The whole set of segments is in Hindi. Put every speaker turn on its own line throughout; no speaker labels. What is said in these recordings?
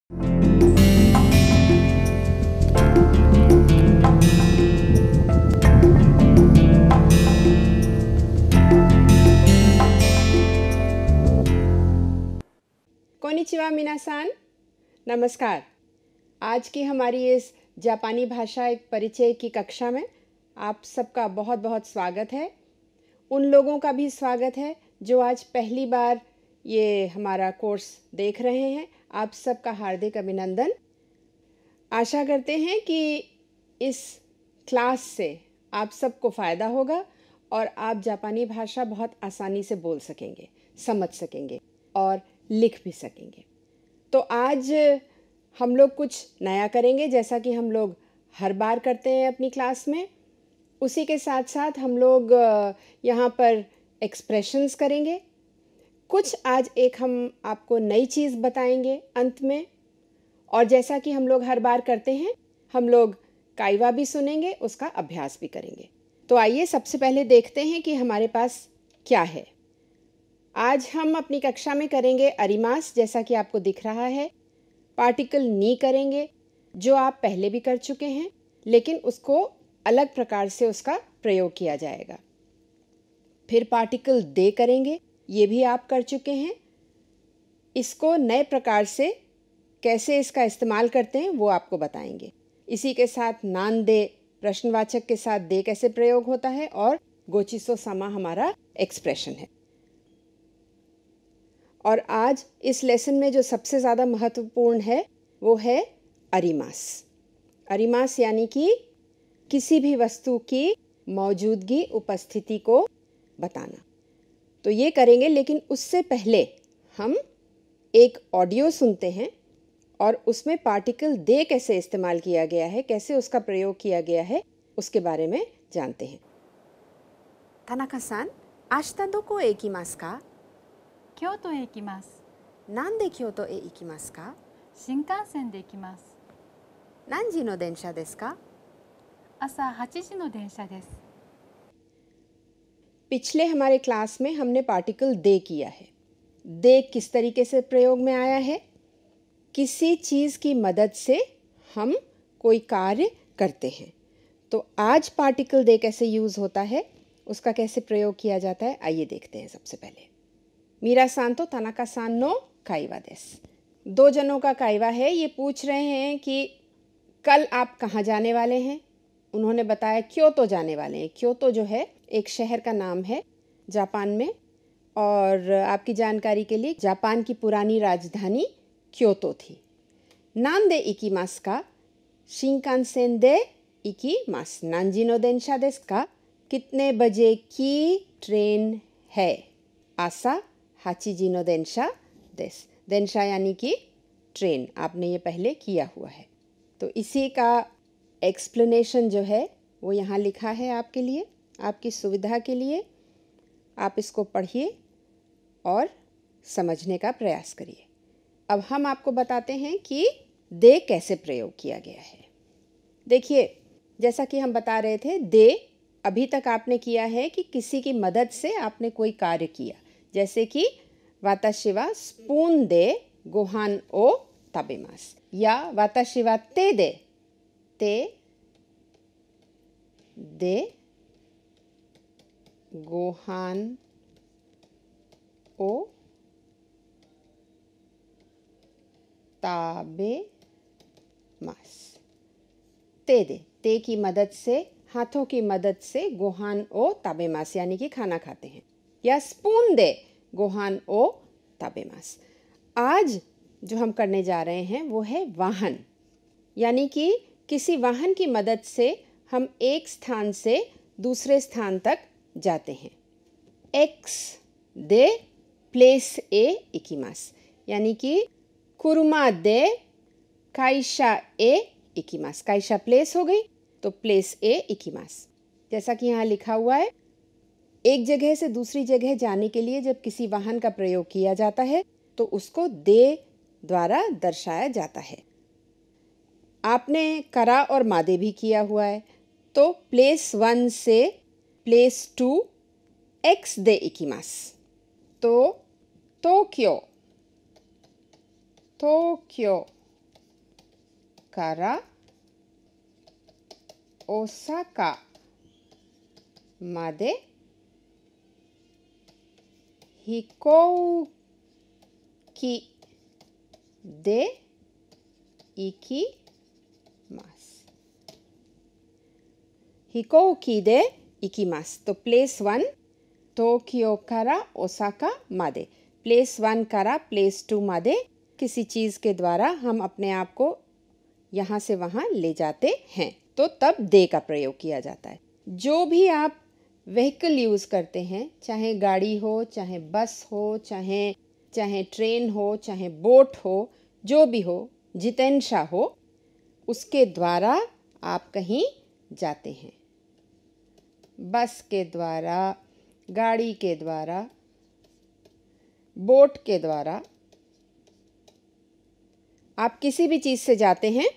कोनिचिवा मिनासान, नमस्कार। आज की हमारी इस जापानी भाषा एक परिचय की कक्षा में आप सबका बहुत बहुत स्वागत है। उन लोगों का भी स्वागत है जो आज पहली बार ये हमारा कोर्स देख रहे हैं। आप सबका हार्दिक अभिनंदन। आशा करते हैं कि इस क्लास से आप सबको फ़ायदा होगा और आप जापानी भाषा बहुत आसानी से बोल सकेंगे, समझ सकेंगे और लिख भी सकेंगे। तो आज हम लोग कुछ नया करेंगे, जैसा कि हम लोग हर बार करते हैं अपनी क्लास में। उसी के साथ साथ हम लोग यहाँ पर एक्सप्रेशंस करेंगे। कुछ आज एक हम आपको नई चीज़ बताएंगे अंत में। और जैसा कि हम लोग हर बार करते हैं, हम लोग काइवा भी सुनेंगे, उसका अभ्यास भी करेंगे। तो आइए सबसे पहले देखते हैं कि हमारे पास क्या है। आज हम अपनी कक्षा में करेंगे अरिमास, जैसा कि आपको दिख रहा है। पार्टिकल नी करेंगे, जो आप पहले भी कर चुके हैं, लेकिन उसको अलग प्रकार से उसका प्रयोग किया जाएगा। फिर पार्टिकल दे करेंगे, ये भी आप कर चुके हैं। इसको नए प्रकार से कैसे इसका इस्तेमाल करते हैं वो आपको बताएंगे। इसी के साथ नान दे, प्रश्नवाचक के साथ दे कैसे प्रयोग होता है, और गोचिसो सामा हमारा एक्सप्रेशन है। और आज इस लेसन में जो सबसे ज़्यादा महत्वपूर्ण है वो है अरिमास। अरिमास यानी कि किसी भी वस्तु की मौजूदगी, उपस्थिति को बताना। तो ये करेंगे, लेकिन उससे पहले हम एक ऑडियो सुनते हैं और उसमें पार्टिकल दे कैसे इस्तेमाल किया गया है, कैसे उसका प्रयोग किया गया है, उसके बारे में जानते हैं। तानाका-सान, आशिता दोको ए इकिमासु का?
京都へ行きます。
なんで京都へ行きますか？
新幹線で行きます。
何時の電車ですか？
朝8時の電車です。
पिछले हमारे क्लास में हमने पार्टिकल दे किया है। दे किस तरीके से प्रयोग में आया है? किसी चीज़ की मदद से हम कोई कार्य करते हैं। तो आज पार्टिकल दे कैसे यूज़ होता है, उसका कैसे प्रयोग किया जाता है, आइए देखते हैं। सबसे पहले मीरा-सान तो तानाका-सान नो काइवा देस। दो जनों का काइवा है। ये पूछ रहे हैं कि कल आप कहाँ जाने वाले हैं। उन्होंने बताया क्योतो जाने वाले हैं। क्योतो जो है एक शहर का नाम है जापान में। और आपकी जानकारी के लिए, जापान की पुरानी राजधानी क्योतो थी। नान दे इकिमासु का? शिनकानसेन दे इकिमासु। नांजी नो देंशा देसु का? कितने बजे की ट्रेन है? आसा 8時の電車です。電車यानी कि ट्रेन, आपने ये पहले किया हुआ है। तो इसी का एक्सप्लेनेशन जो है वो यहाँ लिखा है आपके लिए, आपकी सुविधा के लिए। आप इसको पढ़िए और समझने का प्रयास करिए। अब हम आपको बताते हैं कि दे कैसे प्रयोग किया गया है। देखिए, जैसा कि हम बता रहे थे, दे अभी तक आपने किया है कि किसी की मदद से आपने कोई कार्य किया। जैसे कि वाताशी वा स्पून दे गोहान ओ ताबेमासु, या वाताशी वा ते दे गोहान ओ ताबेमासु। ते की मदद से, हाथों की मदद से गोहान ओ ताबेमासु यानी कि खाना खाते हैं। या स्पून दे गोहान ओ ताबेमासु। आज जो हम करने जा रहे हैं वो है वाहन, यानी कि किसी वाहन की मदद से हम एक स्थान से दूसरे स्थान तक जाते हैं। एक्स दे प्लेस ए इकिमासु, यानी कि कुरुमा दे काइशा ए इकिमासु। काइशा प्लेस हो गई, तो प्लेस ए इकिमासु। जैसा कि यहाँ लिखा हुआ है, एक जगह से दूसरी जगह जाने के लिए जब किसी वाहन का प्रयोग किया जाता है तो उसको दे द्वारा दर्शाया जाता है। आपने करा और मादे भी किया हुआ है। तो प्लेस 1 से प्लेस 2 एक्स दे इकिमासु। तो टोक्यो から大阪まで飛行機で行きます。飛行機で行きます。とプレイス1、東京から大阪まで。プレイス1からプレイス2までकिसी चीज़ के द्वारा हम अपने आप को यहाँ से वहाँ ले जाते हैं, तो तब दे का प्रयोग किया जाता है। जो भी आप व्हीकल यूज़ करते हैं, चाहे गाड़ी हो, चाहे बस हो, चाहे ट्रेन हो, चाहे बोट हो, जो भी हो, जितेंशा हो, उसके द्वारा आप कहीं जाते हैं। बस के द्वारा, गाड़ी के द्वारा, बोट के द्वारा आप किसी भी चीज़ से जाते हैं,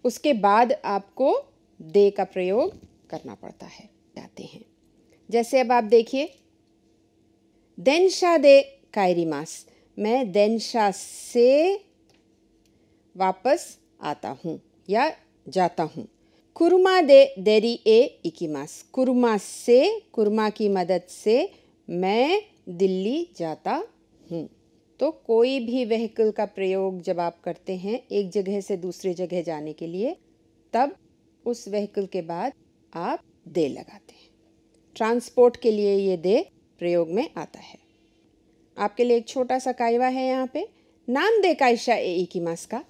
उसके बाद आपको दे का प्रयोग करना पड़ता है। जाते हैं, जैसे अब आप देखिए, देंशा दे कायरिमास, मैं देंशा से वापस आता हूँ या जाता हूँ। कुरुमा दे देरी ए इकिमास, कुरुमा से, कुरुमा की मदद से मैं दिल्ली जाता हूँ। तो कोई भी व्हीकल का प्रयोग जब आप करते हैं एक जगह से दूसरी जगह जाने के लिए, तब उस व्हीकल के बाद आप दे लगाते हैं। ट्रांसपोर्ट के लिए ये दे प्रयोग में आता है। आपके लिए एक छोटा सा कायवा है यहाँ पे, नान दे काइशा ए इकिमास का।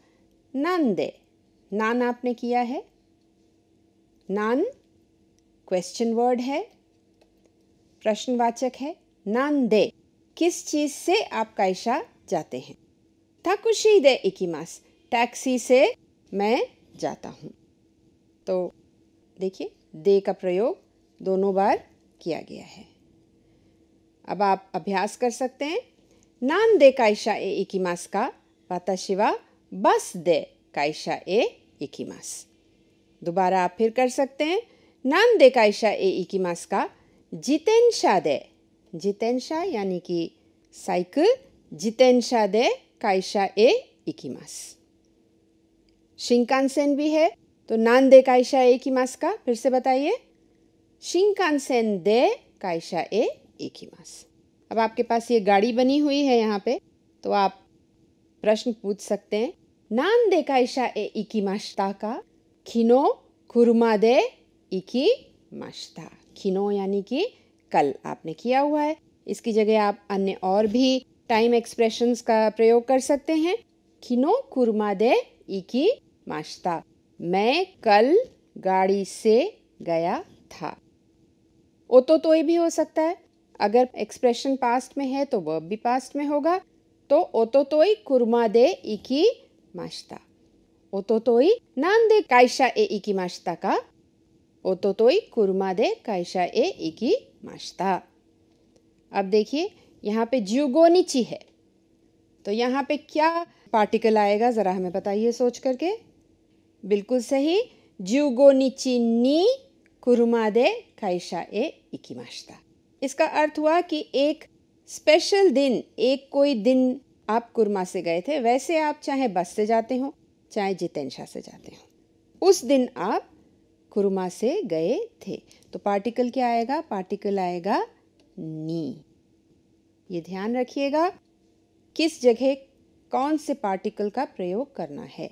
नान दे, नान आपने किया है, नान क्वेश्चन वर्ड है, प्रश्नवाचक है। नान दे, किस चीज़ से आप काइशा जाते हैं। ताकुशी दे इकिमास, टैक्सी से मैं जाता हूँ। तो देखिए, दे का प्रयोग दोनों बार किया गया है। अब आप अभ्यास कर सकते हैं। नान दे काइशा ए इकिमास का, वाताशी वा बस दे काइशा ए इकिमास। दोबारा आप फिर कर सकते हैं। नान दे काइशा ए इकिमास का, जितेंशा दे, जितेंशा यानी कि साइकिल, जितेंशा दे काइशा ए इकिमास। शिंकानसेन भी है, तो नान दे काइशा ए इकिमास का, फिर से बताइए, शिंकानसेन दे काइशा ए इकिमास। अब आपके पास ये गाड़ी बनी हुई है यहाँ पे, तो आप प्रश्न पूछ सकते हैं। नान दे काइशा ए इकिमाशिता का, खिनो कुरुमा दे इकिमाशिता। खिनो यानी कि कल आपने किया हुआ है, इसकी जगह आप अन्य और भी टाइम एक्सप्रेशंस का प्रयोग कर सकते हैं। खिनो कुरुमा दे इकिमाशिता, मैं कल गाड़ी से गया था। ओतोतोई भी हो सकता है, अगर एक्सप्रेशन पास्ट में है तो वर्ब भी पास्ट में होगा। तो ओतोतोई कुरुमा दे इकिमाशिता, ओतोतोई नान दे काइशा ए इकिमाशिता का, ओतोतोई कुरुमा दे काइशा ए इकिमाशिता। अब देखिए, यहाँ पे जुगोनिची है, तो यहाँ पे क्या पार्टिकल आएगा, ज़रा हमें बताइए सोच करके। बिल्कुल सही, जुगोनिची नी कुरुमा दे काइशा ए इकिमाशिता। इसका अर्थ हुआ कि एक स्पेशल दिन, एक कोई दिन आप कुरमा से गए थे। वैसे आप चाहे बस से जाते हो, चाहे जितेंशा से जाते हो, उस दिन आप कुरुमा से गए थे। तो पार्टिकल क्या आएगा, पार्टिकल आएगा नी। ये ध्यान रखिएगा, किस जगह कौन से पार्टिकल का प्रयोग करना है।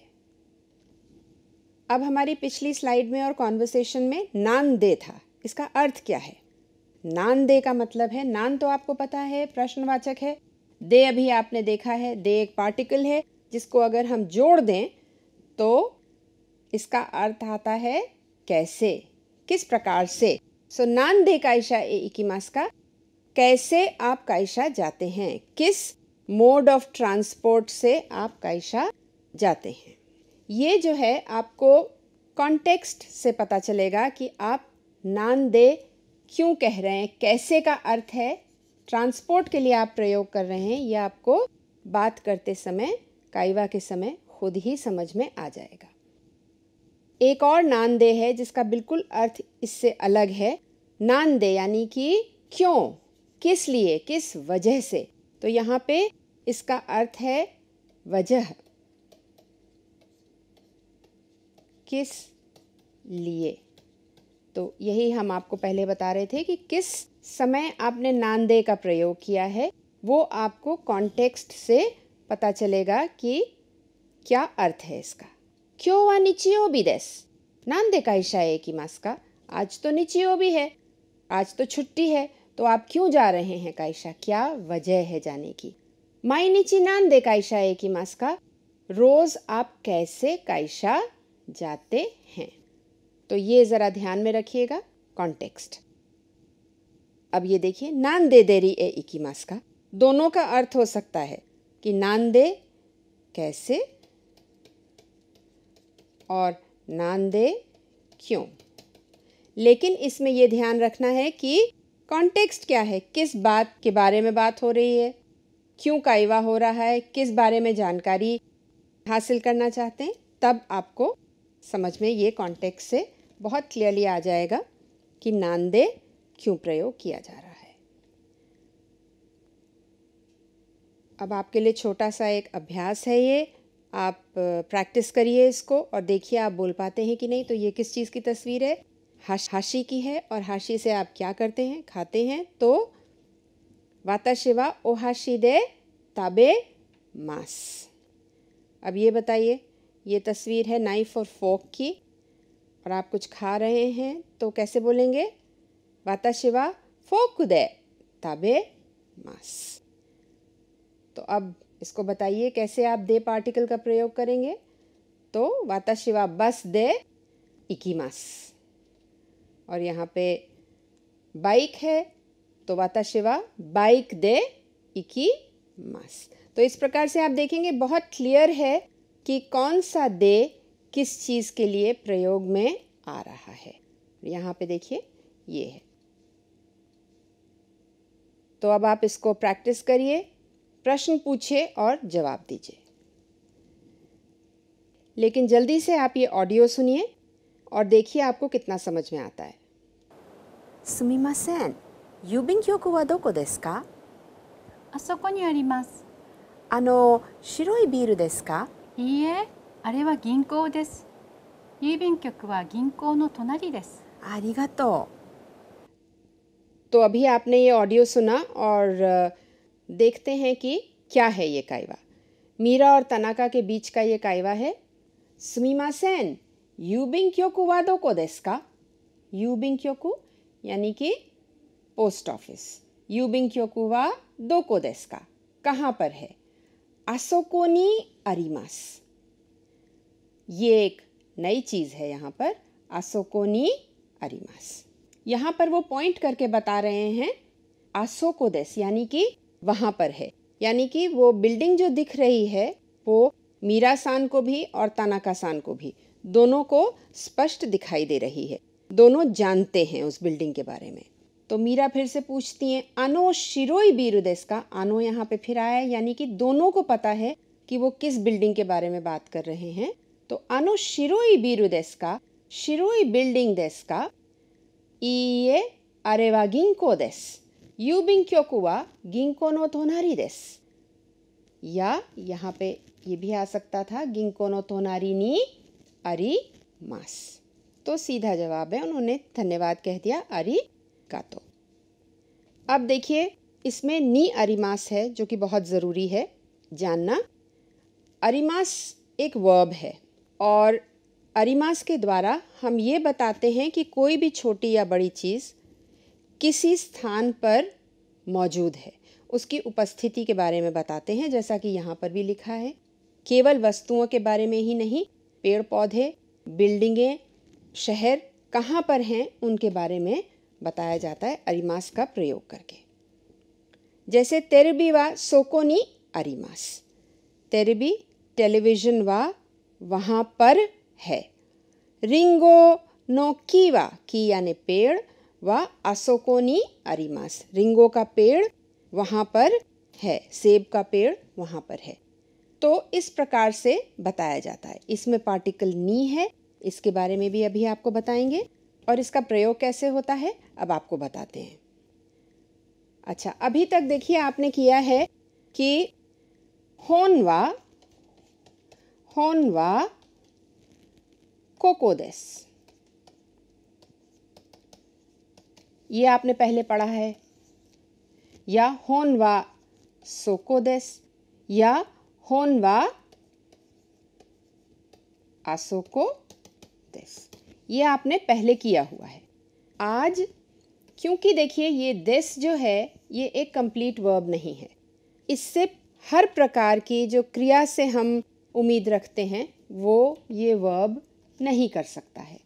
अब हमारी पिछली स्लाइड में और कॉन्वर्सेशन में नान दे था, इसका अर्थ क्या है। नान दे का मतलब है, नान तो आपको पता है प्रश्नवाचक है, दे अभी आपने देखा है, दे एक पार्टिकल है जिसको अगर हम जोड़ दें तो इसका अर्थ आता है कैसे, किस प्रकार से। सो नान दे काइशा ए इकिमास का, कैसे आप काइशा जाते हैं, किस मोड ऑफ ट्रांसपोर्ट से आप काइशा जाते हैं। ये जो है आपको कॉन्टेक्स्ट से पता चलेगा कि आप नान दे क्यों कह रहे हैं, कैसे का अर्थ है, ट्रांसपोर्ट के लिए आप प्रयोग कर रहे हैं, यह आपको बात करते समय, काइवा के समय खुद ही समझ में आ जाएगा। एक और नान दे है जिसका बिल्कुल अर्थ इससे अलग है। नान दे यानी कि क्यों, किस लिए, किस वजह से। तो यहाँ पे इसका अर्थ है वजह। किस लिए। तो यही हम आपको पहले बता रहे थे कि किस समय आपने नांदे का प्रयोग किया है, वो आपको कॉन्टेक्स्ट से पता चलेगा कि क्या अर्थ है इसका। क्यों वा निचियोबी देस, नांदे काईशा एकिमासु का। आज तो निचियोबी है, आज तो छुट्टी है, तो आप क्यों जा रहे हैं काईशा, क्या वजह है जाने की। माइनिची नांदे काईशा एकिमासु का, रोज आप कैसे काईशा जाते हैं। तो ये जरा ध्यान में रखिएगा कॉन्टेक्स्ट। अब ये देखिए नांदे देरी ए इकिमासु का, दोनों का अर्थ हो सकता है कि नांदे कैसे और नांदे क्यों। लेकिन इसमें यह ध्यान रखना है कि कॉन्टेक्स्ट क्या है, किस बात के बारे में बात हो रही है, क्यों काइवा हो रहा है, किस बारे में जानकारी हासिल करना चाहते हैं। तब आपको समझ में ये कॉन्टेक्स्ट से बहुत क्लियरली आ जाएगा कि नांदे क्यों प्रयोग किया जा रहा है। अब आपके लिए छोटा सा एक अभ्यास है, ये आप प्रैक्टिस करिए इसको और देखिए आप बोल पाते हैं कि नहीं। तो ये किस चीज़ की तस्वीर है, हाशी की है, और हाशी से आप क्या करते हैं, खाते हैं। तो वाताशी वा ओ हाशी दे ताबे मास। अब ये बताइए, ये तस्वीर है नाइफ और फोक की और आप कुछ खा रहे हैं, तो कैसे बोलेंगे, वाताशी वा फोक दे ताबे मास। तो अब इसको बताइए कैसे आप दे पार्टिकल का प्रयोग करेंगे। तो वाताशी वा बस दे इकिमास, और यहाँ पे बाइक है तो वाताशी वा बाइक दे इकिमास। तो इस प्रकार से आप देखेंगे बहुत क्लियर है कि कौन सा दे किस चीज़ के लिए प्रयोग में आ रहा है। यहाँ पे देखिए ये है। तो अब आप इसको प्रैक्टिस करिए, प्रश्न पूछिए और जवाब दीजिए। लेकिन जल्दी से आप ये ऑडियो सुनिए और देखिए आपको कितना समझ में आता है। सुमिमासेन, यूबिन क्योकु वा दोको देसु का?
あそこにあります。
白いビールですか？
いいえ、あれは銀行です。郵便局は銀行の隣です。
ありがとう। तो अभी आपने ये ऑडियो सुना और देखते हैं कि क्या है ये काइवा। मीरा और तनाका के बीच का ये काइवा है। सुमिमासेन, यूबिन क्योकु वा दोको देसु का? यूबिन क्योकु यानी कि पोस्ट ऑफिस। यूबिन क्योकु वा दोको देसु का, कहाँ पर है। आसोको नी आरिमास, ये एक नई चीज़ है यहाँ पर। आसोको नी आरिमास, यहाँ पर वो पॉइंट करके बता रहे हैं आसोको देस यानी कि वहाँ पर है, यानी कि वो बिल्डिंग जो दिख रही है वो मीरा सान को भी और तानाका सान को भी, दोनों को स्पष्ट दिखाई दे रही है। दोनों जानते हैं उस बिल्डिंग के बारे में। तो मीरा फिर से पूछती हैं, आनो शिरोई बीरु देस का? आनो यहाँ पे फिर आया, यानी कि दोनों को पता है कि वो किस बिल्डिंग के बारे में बात कर रहे हैं। तो आनो शिरोई बीरु देस का, शिरोई बिल्डिंग देस का? इए अरे वा गिंको देस, यूबिन क्योकु वा गिंको नो तोनारी देस। या यहाँ पे ये भी आ सकता था, गिंको नो तोनारी नी अरी मास। तो सीधा जवाब है, उन्होंने धन्यवाद कह दिया, अरी गातो। अब देखिए इसमें नी अरिमास है जो कि बहुत ज़रूरी है जानना। अरिमास एक वर्ब है और अरिमास के द्वारा हम ये बताते हैं कि कोई भी छोटी या बड़ी चीज़ किसी स्थान पर मौजूद है, उसकी उपस्थिति के बारे में बताते हैं। जैसा कि यहाँ पर भी लिखा है, केवल वस्तुओं के बारे में ही नहीं, पेड़ पौधे, बिल्डिंगें, शहर कहाँ पर हैं उनके बारे में बताया जाता है अरिमास का प्रयोग करके। जैसे तेरेबी वा सोको नी अरिमास, तेरेबी टेलीविज़न वा वहाँ पर है। रिंगो नो कीवा, की यानी पेड़, वा असोको नी अरिमास, रिंगो का पेड़ वहाँ पर है, सेब का पेड़ वहाँ पर है। तो इस प्रकार से बताया जाता है। इसमें पार्टिकल नी है, इसके बारे में भी अभी आपको बताएंगे और इसका प्रयोग कैसे होता है अब आपको बताते हैं। अच्छा, अभी तक देखिए आपने किया है कि होनवा कोको देस। ये आपने पहले पढ़ा है। या होन वा सोको देस या होन वा आसोको देस, ये आपने पहले किया हुआ है। आज क्योंकि देखिए ये देस जो है ये एक कंप्लीट वर्ब नहीं है, इससे हर प्रकार की जो क्रिया से हम उम्मीद रखते हैं वो ये वर्ब नहीं कर सकता है।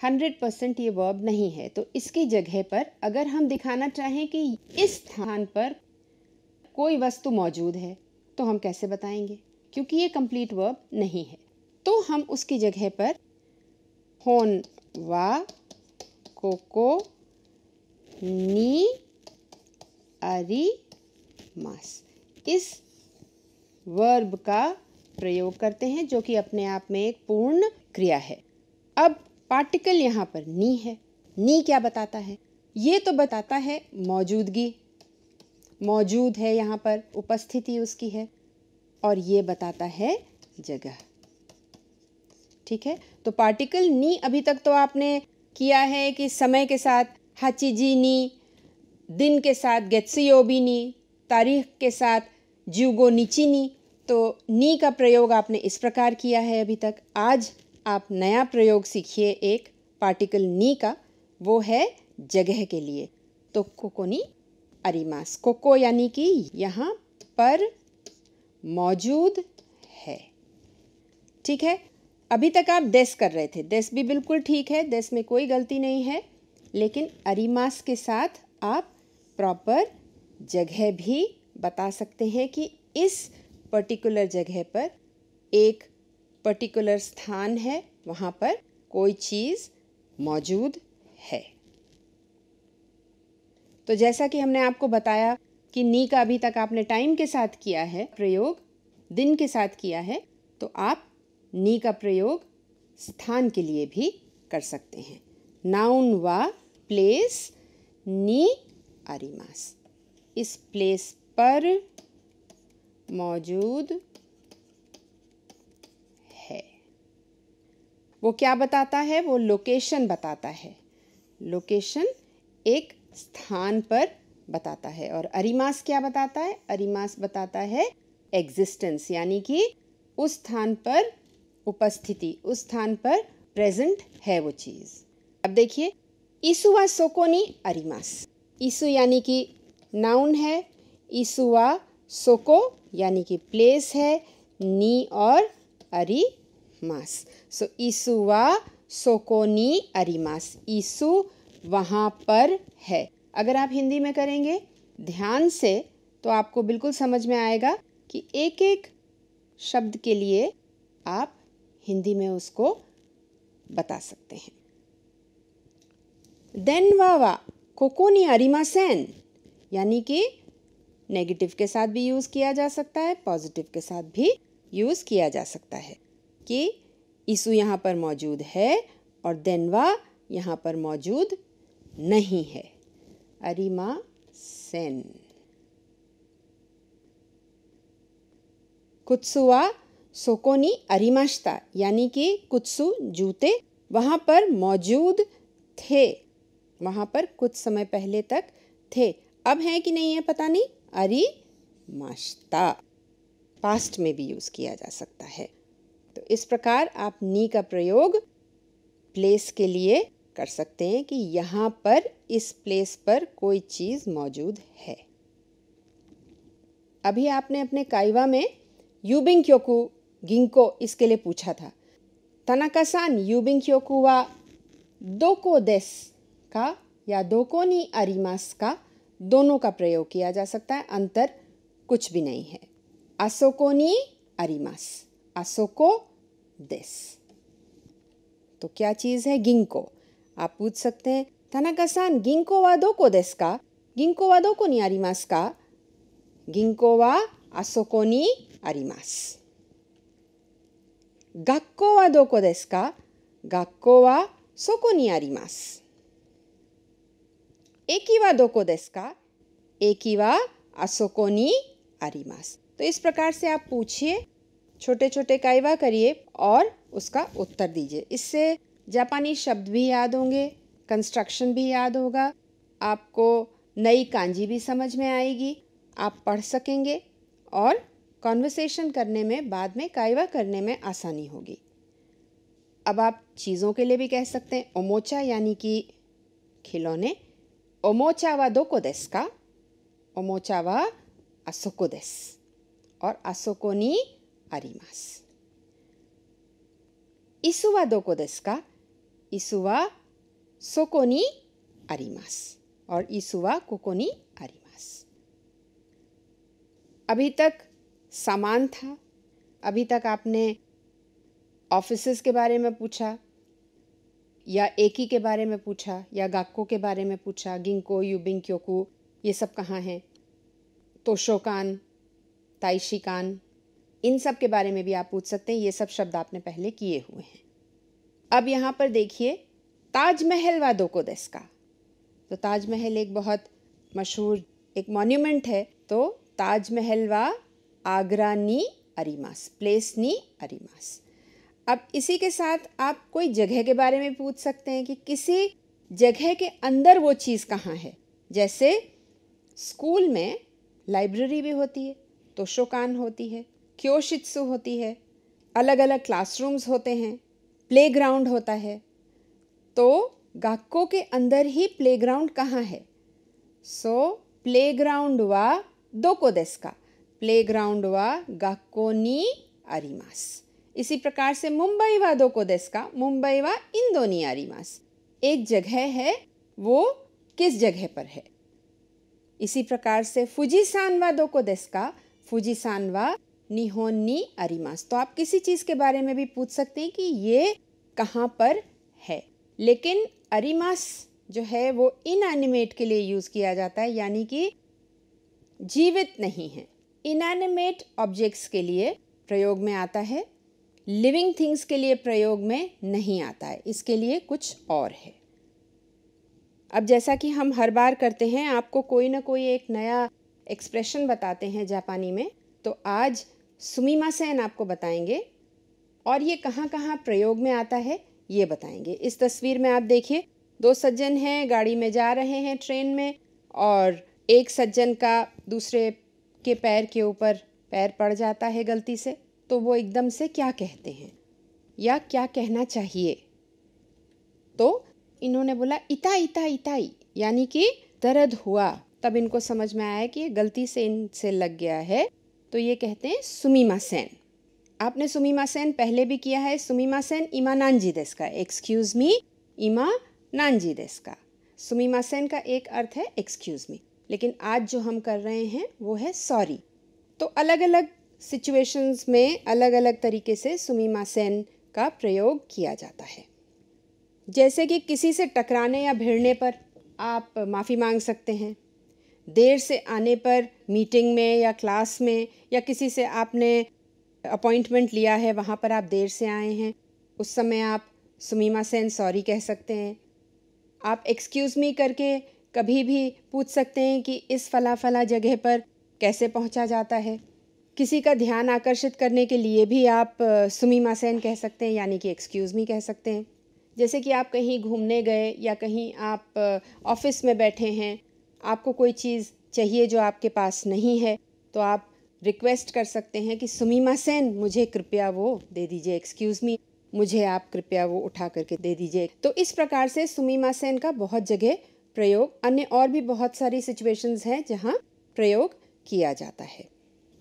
100% ये वर्ब नहीं है। तो इसकी जगह पर अगर हम दिखाना चाहें कि इस स्थान पर कोई वस्तु मौजूद है तो हम कैसे बताएंगे, क्योंकि ये कंप्लीट वर्ब नहीं है। तो हम उसकी जगह पर होन वा कोको नी अरी मास इस वर्ब का प्रयोग करते हैं, जो कि अपने आप में एक पूर्ण क्रिया है। अब पार्टिकल यहाँ पर नी है। नी क्या बताता है? ये तो बताता है मौजूदगी, मौजूद है, यहाँ पर उपस्थिति उसकी है, और ये बताता है जगह। ठीक है, तो पार्टिकल नी अभी तक तो आपने किया है कि समय के साथ हाचिजी नी, दिन के साथ गेत्सुयोबी नी, तारीख के साथ ज्यूगो निची नी। तो नी का प्रयोग आपने इस प्रकार किया है अभी तक। आज आप नया प्रयोग सीखिए एक पार्टिकल नी का, वो है जगह के लिए। तो कोको नी अरिमास, कोको यानी कि यहाँ पर मौजूद है। ठीक है, अभी तक आप देस कर रहे थे, देस भी बिल्कुल ठीक है, देस में कोई गलती नहीं है, लेकिन अरिमास के साथ आप प्रॉपर जगह भी बता सकते हैं कि इस पर्टिकुलर जगह पर एक पर्टिकुलर स्थान है, वहाँ पर कोई चीज़ मौजूद है। तो जैसा कि हमने आपको बताया कि नी का अभी तक आपने टाइम के साथ किया है प्रयोग, दिन के साथ किया है, तो आप नी का प्रयोग स्थान के लिए भी कर सकते हैं। नाउन वा प्लेस नी अरिमास, इस प्लेस पर मौजूद है। वो क्या बताता है? वो लोकेशन बताता है। लोकेशन एक स्थान पर बताता है। और अरिमास क्या बताता है? अरिमास बताता है एग्जिस्टेंस, यानी कि उस स्थान पर उपस्थिति, उस स्थान पर प्रेजेंट है वो चीज़। अब देखिए, इसुवा सोकोनी अरिमास, इसु यानी कि नाउन है, इसुवा सोको यानी कि प्लेस है, नी और अरी मास। सो इसुवा सोकोनी अरिमास, इसु वहाँ पर है। अगर आप हिंदी में करेंगे ध्यान से तो आपको बिल्कुल समझ में आएगा कि एक एक शब्द के लिए आप हिंदी में उसको बता सकते हैं। देन वावा कोकोनी अरिमासेन, यानी कि नेगेटिव के साथ भी यूज़ किया जा सकता है, पॉजिटिव के साथ भी यूज़ किया जा सकता है कि इशू यहाँ पर मौजूद है और देनवा यहाँ पर मौजूद नहीं है। अरिमा सेन। कुत्सुआ सोकोनी अरिमाश्ता, यानी कि कुत्सु जूते वहाँ पर मौजूद थे, वहाँ पर कुछ समय पहले तक थे, अब हैं कि नहीं है पता नहीं। अरिमाश्ता पास्ट में भी यूज़ किया जा सकता है। तो इस प्रकार आप नी का प्रयोग प्लेस के लिए कर सकते हैं कि यहाँ पर इस प्लेस पर कोई चीज़ मौजूद है। अभी आपने अपने काइवा में यूबिंग क्योकु गिंको इसके लिए पूछा था। तनाका-सान यूबिंग क्योकु वा दोको देस का या दोको नी अरिमास का दोनों का प्रयोग किया जा सकता है, अंतर कुछ भी नहीं है। आसोको नी अरिमास, आसोको देस। तो क्या चीज़ है? गिंको। आप पूछ सकते हैं तनाका-सान गिंको वा दोको देस का, गिंको वा दोको नी अरिमास का? गिंको वा आसोको नी अरिमास। गक्को वा दोको देस का? गक्को वा सोको नी अरिमास। एकी वा दोको देस का? एकी वा आसोको नी अरिमास। तो इस प्रकार से आप पूछिए छोटे छोटे काइवा करिए और उसका उत्तर दीजिए। इससे जापानी शब्द भी याद होंगे, कंस्ट्रक्शन भी याद होगा, आपको नई कांजी भी समझ में आएगी, आप पढ़ सकेंगे और कॉन्वर्सेशन करने में, बाद में काइवा करने में आसानी होगी। अब आप चीज़ों के लिए भी कह सकते हैं ओमोचा यानी कि खिलौने। ओमोचा वा दोको देसु का? ओमोचा वा आसोको देसु और आसोको नी आरिमासु। इसु वा दोको देसु का? इसु वा सोको नी आरिमासु और इसु वा कोको नी आरिमासु। अभी तक सामान था, अभी तक आपने ऑफिसेस के बारे में पूछा या एकी के बारे में पूछा या गाक्को के बारे में पूछा, गिंको, यूबिंक्योकू, ये सब कहाँ हैं, तोशोकान, ताइशिकान, इन सब के बारे में भी आप पूछ सकते हैं। ये सब शब्द आपने पहले किए हुए हैं। अब यहाँ पर देखिए ताजमहल वा दोको देसु का? तो ताजमहल एक बहुत मशहूर एक मॉन्यूमेंट है, तो ताजमहल वा आगरा नी आरिमासु, प्लेस नी आरिमासु। अब इसी के साथ आप कोई जगह के बारे में पूछ सकते हैं कि किसी जगह के अंदर वो चीज़ कहाँ है। जैसे स्कूल में लाइब्रेरी भी होती है, तोशोकान होती है, क्योशित्सु होती है, अलग अलग क्लासरूम्स होते हैं, प्लेग्राउंड होता है। तो गाक्को के अंदर ही प्लेग्राउंड कहाँ है? सो प्लेग्राउंड वा दोको देसु का? प्लेग्राउंड वा गाक्को नी आरिमासु। इसी प्रकार से मुंबई वा दोको देसु का? मुंबई वा इंदो नी आरिमासु। एक जगह है, वो किस जगह पर है? इसी प्रकार से फुजीसान वा दोको देसु का? फुजीसान वा निहोन नी आरिमासु। तो आप किसी चीज़ के बारे में भी पूछ सकते हैं कि ये कहाँ पर है। लेकिन आरिमास जो है वो इनएनिमेट के लिए यूज़ किया जाता है, यानी कि जीवित नहीं है। इनएनिमेट ऑब्जेक्ट्स के लिए प्रयोग में आता है, लिविंग थिंग्स के लिए प्रयोग में नहीं आता है, इसके लिए कुछ और है। अब जैसा कि हम हर बार करते हैं, आपको कोई ना कोई एक नया एक्सप्रेशन बताते हैं जापानी में, तो आज सुमिमासेन आपको बताएंगे और ये कहाँ कहाँ प्रयोग में आता है ये बताएंगे। इस तस्वीर में आप देखिए, दो सज्जन हैं, गाड़ी में जा रहे हैं ट्रेन में, और एक सज्जन का दूसरे के पैर के ऊपर पैर पड़ जाता है गलती से। तो वो एकदम से क्या कहते हैं या क्या कहना चाहिए? तो इन्होंने बोला इता इता इताई, यानी कि दर्द हुआ। तब इनको समझ में आया कि ये गलती से इनसे लग गया है, तो ये कहते हैं सुमिमासेन। आपने सुमिमासेन पहले भी किया है। सुमिमासेन इमा नांजी देसु का? एक्सक्यूज मी इमा नांजी देसु का? सुमिमासेन का एक अर्थ है एक्सक्यूज मी, लेकिन आज जो हम कर रहे हैं वो है सॉरी। तो अलग अलग सिचुएशंस में अलग अलग तरीके से सुमिमासेन का प्रयोग किया जाता है। जैसे कि किसी से टकराने या भिड़ने पर आप माफ़ी मांग सकते हैं। देर से आने पर मीटिंग में या क्लास में, या किसी से आपने अपॉइंटमेंट लिया है, वहाँ पर आप देर से आए हैं, उस समय आप सुमिमासेन सॉरी कह सकते हैं। आप एक्सक्यूज़ मी करके कभी भी पूछ सकते हैं कि इस फला फला जगह पर कैसे पहुँचा जाता है। किसी का ध्यान आकर्षित करने के लिए भी आप सुमिमासेन कह सकते हैं, यानी कि एक्सक्यूज़ मी कह सकते हैं। जैसे कि आप कहीं घूमने गए या कहीं आप ऑफिस में बैठे हैं, आपको कोई चीज़ चाहिए जो आपके पास नहीं है, तो आप रिक्वेस्ट कर सकते हैं कि सुमिमासेन मुझे कृपया वो दे दीजिए, एक्सक्यूज़ मी मुझे आप कृपया वो उठा करके दे दीजिए। तो इस प्रकार से सुमिमासेन का बहुत जगह प्रयोग, अन्य और भी बहुत सारी सिचुएशंस हैं जहाँ प्रयोग किया जाता है।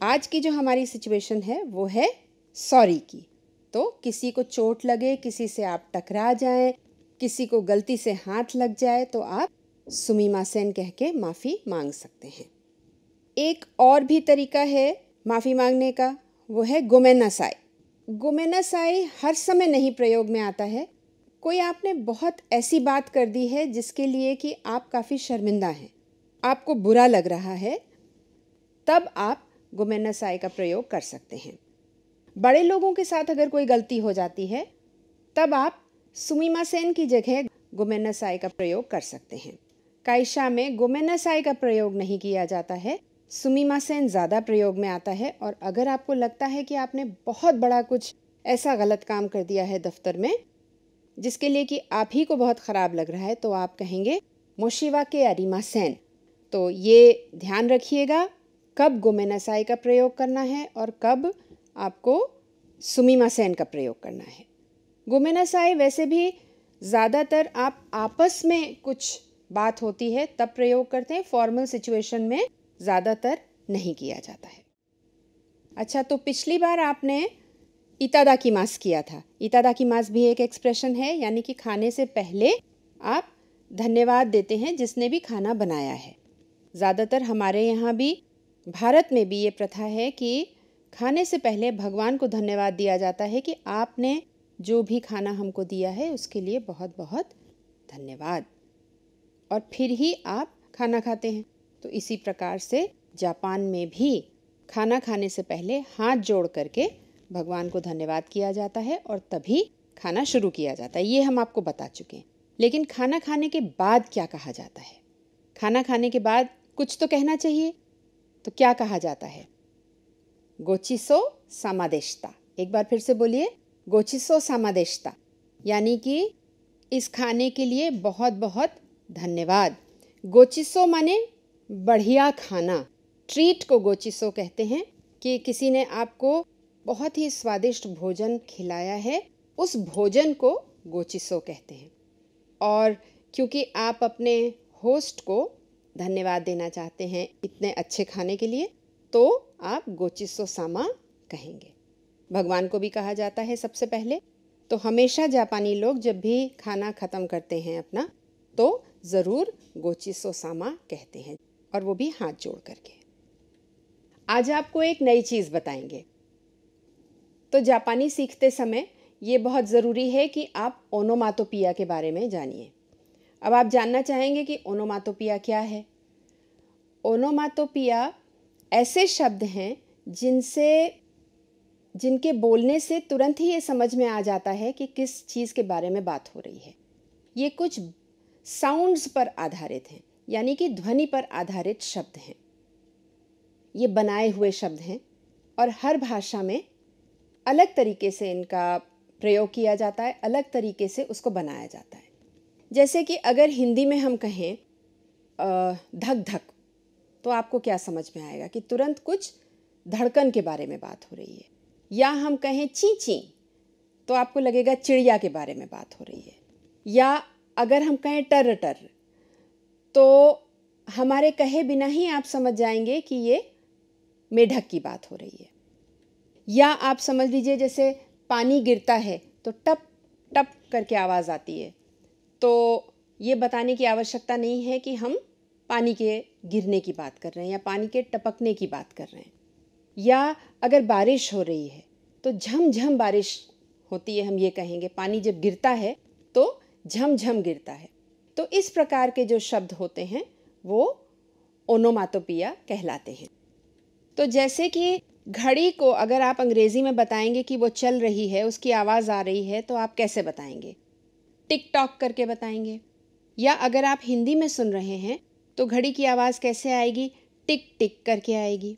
आज की जो हमारी सिचुएशन है वो है सॉरी की। तो किसी को चोट लगे, किसी से आप टकरा जाएं, किसी को गलती से हाथ लग जाए, तो आप सुमिमासेन कह के माफ़ी मांग सकते हैं। एक और भी तरीका है माफ़ी मांगने का, वो है गोमेन्नासाई। गोमेन्नासाई हर समय नहीं प्रयोग में आता है। कोई आपने बहुत ऐसी बात कर दी है जिसके लिए कि आप काफ़ी शर्मिंदा हैं, आपको बुरा लग रहा है, तब आप गोमेन्नासाई का प्रयोग कर सकते हैं। बड़े लोगों के साथ अगर कोई गलती हो जाती है, तब आप सुमिमासेन की जगह गोमेन्नासाई का प्रयोग कर सकते हैं। काइशा में गोमेन्नासाई का प्रयोग नहीं किया जाता है, सुमिमासेन ज़्यादा प्रयोग में आता है। और अगर आपको लगता है कि आपने बहुत बड़ा कुछ ऐसा गलत काम कर दिया है दफ्तर में जिसके लिए कि आप ही को बहुत ख़राब लग रहा है, तो आप कहेंगे मोशिवा के अरिमासेन। तो ये ध्यान रखिएगा कब गोमेनासाई का प्रयोग करना है और कब आपको सुमिमासेन का प्रयोग करना है। गोमेनासाई वैसे भी ज़्यादातर आप आपस में कुछ बात होती है तब प्रयोग करते हैं, फॉर्मल सिचुएशन में ज़्यादातर नहीं किया जाता है। अच्छा, तो पिछली बार आपने इतादाकिमास किया था। इतादाकिमास भी एक एक्सप्रेशन है, यानी कि खाने से पहले आप धन्यवाद देते हैं जिसने भी खाना बनाया है। ज़्यादातर हमारे यहाँ भी, भारत में भी ये प्रथा है कि खाने से पहले भगवान को धन्यवाद दिया जाता है कि आपने जो भी खाना हमको दिया है उसके लिए बहुत बहुत धन्यवाद, और फिर ही आप खाना खाते हैं। तो इसी प्रकार से जापान में भी खाना खाने से पहले हाथ जोड़ करके भगवान को धन्यवाद किया जाता है और तभी खाना शुरू किया जाता है। ये हम आपको बता चुके हैं। लेकिन खाना खाने के बाद क्या कहा जाता है? खाना खाने के बाद कुछ तो कहना चाहिए, तो क्या कहा जाता है? गोचिसो सामादेशिता। एक बार फिर से बोलिए, गोचिसो सामादेशिता, यानी कि इस खाने के लिए बहुत बहुत धन्यवाद। गोचिसो माने बढ़िया खाना, ट्रीट को गोचिसो कहते हैं कि किसी ने आपको बहुत ही स्वादिष्ट भोजन खिलाया है, उस भोजन को गोचिसो कहते हैं। और क्योंकि आप अपने होस्ट को धन्यवाद देना चाहते हैं इतने अच्छे खाने के लिए, तो आप गोचिसो सामा कहेंगे। भगवान को भी कहा जाता है सबसे पहले। तो हमेशा जापानी लोग जब भी खाना ख़त्म करते हैं अपना, तो ज़रूर गोचिसो सामा कहते हैं, और वो भी हाथ जोड़ करके। आज आपको एक नई चीज़ बताएंगे। तो जापानी सीखते समय ये बहुत ज़रूरी है कि आप ओनोमाटोपिया के बारे में जानिए। अब आप जानना चाहेंगे कि ओनोमाटोपिया क्या है। ओनोमाटोपिया ऐसे शब्द हैं जिनके बोलने से तुरंत ही ये समझ में आ जाता है कि किस चीज़ के बारे में बात हो रही है। ये कुछ साउंड्स पर आधारित हैं, यानी कि ध्वनि पर आधारित शब्द हैं। ये बनाए हुए शब्द हैं और हर भाषा में अलग तरीके से इनका प्रयोग किया जाता है, अलग तरीके से उसको बनाया जाता है। जैसे कि अगर हिंदी में हम कहें धक धक, तो आपको क्या समझ में आएगा कि तुरंत कुछ धड़कन के बारे में बात हो रही है। या हम कहें ची ची, तो आपको लगेगा चिड़िया के बारे में बात हो रही है। या अगर हम कहें टर टर, तो हमारे कहे बिना ही आप समझ जाएंगे कि ये मेढक की बात हो रही है। या आप समझ लीजिए जैसे पानी गिरता है तो टप टप करके आवाज़ आती है, तो ये बताने की आवश्यकता नहीं है कि हम पानी के गिरने की बात कर रहे हैं या पानी के टपकने की बात कर रहे हैं। या अगर बारिश हो रही है तो झमझम बारिश होती है, हम ये कहेंगे। पानी जब गिरता है तो झमझम गिरता है। तो इस प्रकार के जो शब्द होते हैं वो ओनोमाटोपिया कहलाते हैं। तो जैसे कि घड़ी को अगर आप अंग्रेज़ी में बताएंगे कि वो चल रही है, उसकी आवाज़ आ रही है, तो आप कैसे बताएंगे? टिक टॉक करके बताएंगे। या अगर आप हिंदी में सुन रहे हैं तो घड़ी की आवाज़ कैसे आएगी? टिक टिक करके आएगी।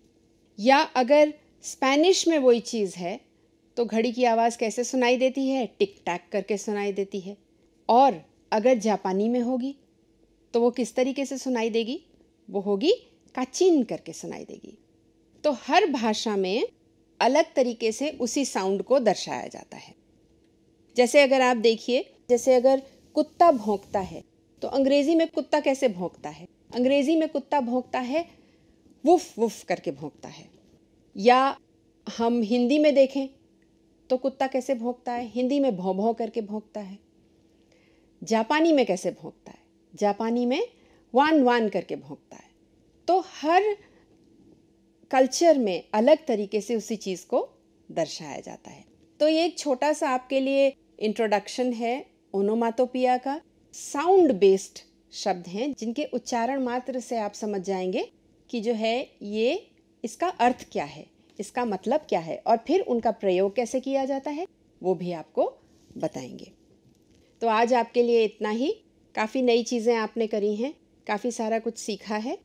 या अगर स्पेनिश में वही चीज़ है तो घड़ी की आवाज़ कैसे सुनाई देती है? टिक टैक करके सुनाई देती है। और अगर जापानी में होगी तो वो किस तरीके से सुनाई देगी? वो होगी काचिन करके सुनाई देगी। तो हर भाषा में अलग तरीके से उसी साउंड को दर्शाया जाता है। जैसे अगर आप देखिए, जैसे अगर कुत्ता भौंकता है तो अंग्रेज़ी में कुत्ता कैसे भौंकता है? अंग्रेज़ी में कुत्ता भौंकता है वुफ वुफ करके भौंकता है। या हम हिंदी में देखें तो कुत्ता कैसे भौंकता है? हिंदी में भौं भौं करके भौंकता है। जापानी में कैसे भौंकता है? जापानी में वान वान करके भौंकता है। तो हर कल्चर में अलग तरीके से उसी चीज़ को दर्शाया जाता है। तो ये एक छोटा सा आपके लिए इंट्रोडक्शन है ओनोमाटोपिया का। साउंड बेस्ड शब्द हैं जिनके उच्चारण मात्र से आप समझ जाएंगे कि जो है ये इसका अर्थ क्या है, इसका मतलब क्या है, और फिर उनका प्रयोग कैसे किया जाता है वो भी आपको बताएंगे। तो आज आपके लिए इतना ही। काफ़ी नई चीज़ें आपने करी हैं, काफ़ी सारा कुछ सीखा है,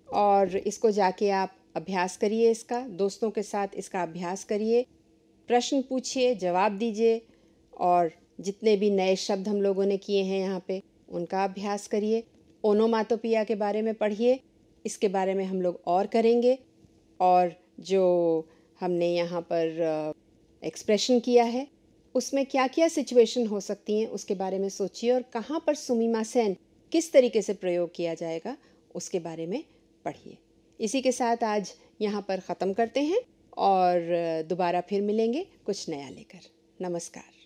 और इसको जाके आप अभ्यास करिए इसका, दोस्तों के साथ इसका अभ्यास करिए, प्रश्न पूछिए, जवाब दीजिए और जितने भी नए शब्द हम लोगों ने किए हैं यहाँ पे उनका अभ्यास करिए। ओनोमाटोपिया के बारे में पढ़िए, इसके बारे में हम लोग और करेंगे। और जो हमने यहाँ पर एक्सप्रेशन किया है उसमें क्या क्या सिचुएशन हो सकती हैं उसके बारे में सोचिए और कहाँ पर सुमिमासेन किस तरीके से प्रयोग किया जाएगा उसके बारे में पढ़िए। इसी के साथ आज यहाँ पर ख़त्म करते हैं और दोबारा फिर मिलेंगे कुछ नया लेकर। नमस्कार।